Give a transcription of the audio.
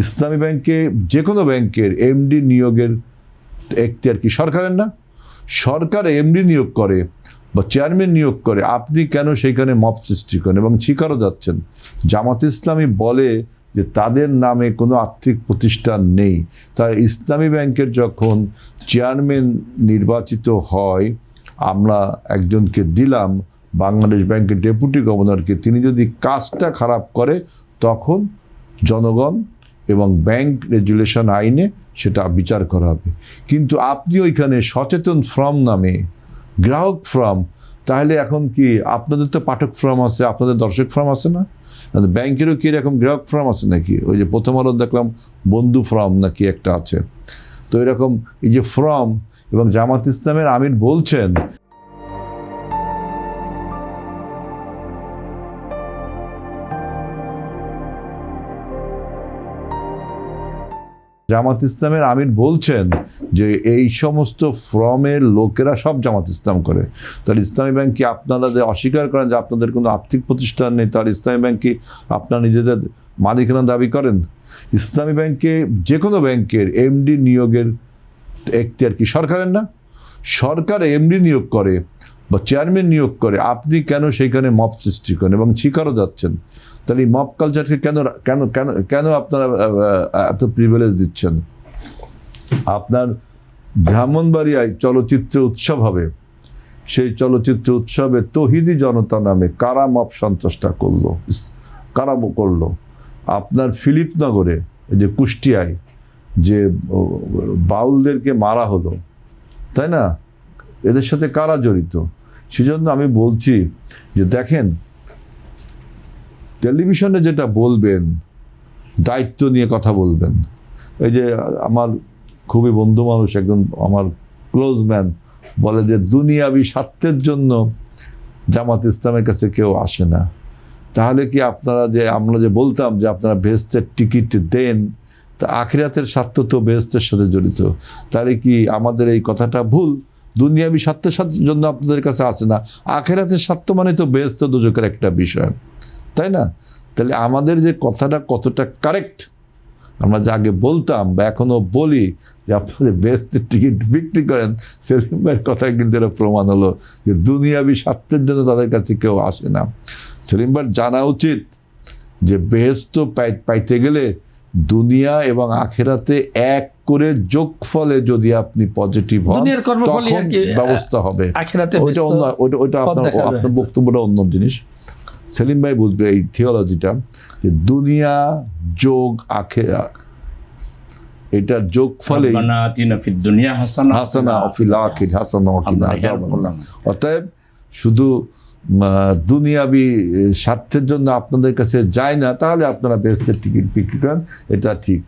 ইসলামী ব্যাংকে যে কোনো ব্যাংকের এমডি নিয়োগের এখতিয়ার কি সরকারের না? সরকার এমডি নিয়োগ করে বা চেয়ারম্যান নিয়োগ করে, আপনি কেন সেইখানে মব সৃষ্টি করেন এবং স্বীকারও যাচ্ছেন? জামাত ইসলামী বলে যে তাদের নামে কোনো আর্থিক প্রতিষ্ঠান নেই। তাই ইসলামী ব্যাংকের যখন চেয়ারম্যান নির্বাচিত হয়, আমরা একজনকে দিলাম বাংলাদেশ ব্যাংকের ডেপুটি গভর্নরকে, তিনি যদি কাজটা খারাপ করে তখন জনগণ এবং ব্যাংক রেগুলেশন আইনে সেটা বিচার করা হবে। কিন্তু আপনি ওইখানে সচেতন ফর্ম নামে গ্রাহক ফর্ম, তাহলে এখন কি আপনাদের তো পাঠক ফর্ম আছে, আপনাদের দর্শক ফর্ম আছে না? ব্যাংকেরও কি এরকম গ্রাহক ফর্ম আছে নাকি? ওই যে প্রথম আলো দেখলাম বন্ধু ফর্ম নাকি একটা আছে। তো এরকম এই যে ফর্ম, এবং জামাত ইসলামের আমির বলছেন যে এই সমস্ত ফর্মের লোকেরা সব জামাত ইসলাম করে। তাহলে ইসলামী ব্যাংক কি আপনারা যে অস্বীকার করেন যে আপনাদের কোনো আর্থিক প্রতিষ্ঠান নেই, তাহলে ইসলামী ব্যাংক কি আপনারা নিজেদের মালিকানা দাবি করেন? ইসলামী ব্যাংকে যে কোনো ব্যাংকের এমডি নিয়োগের এখতিয়ার কি সরকারের না? সরকার এমডি নিয়োগ করে বা চেয়ারম্যান নিয়োগ করে, আপনি কেন সেইখানে মব সৃষ্টি করেন এবং স্বীকারও যাচ্ছেন? তাহলে এই মব কালচারকে কেন কেন কেন কেন আপনারা এত প্রিভিলেজ দিচ্ছেন? আপনার ব্রাহ্মণবাড়িয়ায় চলচ্চিত্র উৎসব হবে, সেই চলচ্চিত্র উৎসবে তৌহিদি জনতা নামে কারা মব সন্ত্রাসটা করলো, কারা করলো? আপনার ফিলিপনগরে যে কুষ্টিয়ায় যে বাউলদেরকে মারা হলো, তাই না? এদের সাথে কারা জড়িত? সেজন্য আমি বলছি যে দেখেন, টেলিভিশনে যেটা বলবেন দায়িত্ব নিয়ে কথা বলবেন। এই যে আমার খুবই বন্ধু মানুষ একজন, আমার ক্লোজ ম্যান, বলে যে দুনিয়াবি স্বার্থের জন্য জামাত ইসলামের কাছে কেউ আসে না। তাহলে কি আপনারা যে আমরা যে বলতাম যে আপনারা বেহেশতের টিকিট দেন, তা আখিরাতের স্বার্থ তো বেহেশতের সাথে জড়িত। তাহলে কি আমাদের এই কথাটা ভুল? দুনিয়াবি স্বার্থের জন্য আপনাদের কাছে আসে না, আখিরাতের স্বার্থ মানে তো বেহেশত দোজখের একটা বিষয়, তাই না? তাহলে আমাদের যে কথাটা কতটা কারেক্ট, আমরা যে আগে বলতাম বা এখনো বলি যে আপনাদের বেহেশতের টিকিট বিক্রি করেন, সেলিম ভাইয়ের কথায় কিন্তু এটা প্রমাণ হলো যে দুনিয়াবি স্বার্থের জন্য তাদের কাছে কেউ আসে না। সেলিম ভাইয়ের জানা উচিত যে বেহেশত পাইতে গেলে দুনিয়া এবং আখিরাতে এক করে যোগফলে যদি আপনি পজিটিভ হন তখন ব্যবস্থা হবে। ওইটা আপনার বক্তব্যটা অন্য জিনিস। সেলিম ভাই বুঝবে এই থিওলজিটা, যে দুনিয়া যোগ আখিরা, এটার যোগ ফলে অতএব শুধু দুনিয়াবি স্বার্থের জন্য আপনাদের কাছে যায় না, তাহলে আপনারা বেহেশতের টিকিট বিক্রি করেন, এটা ঠিক।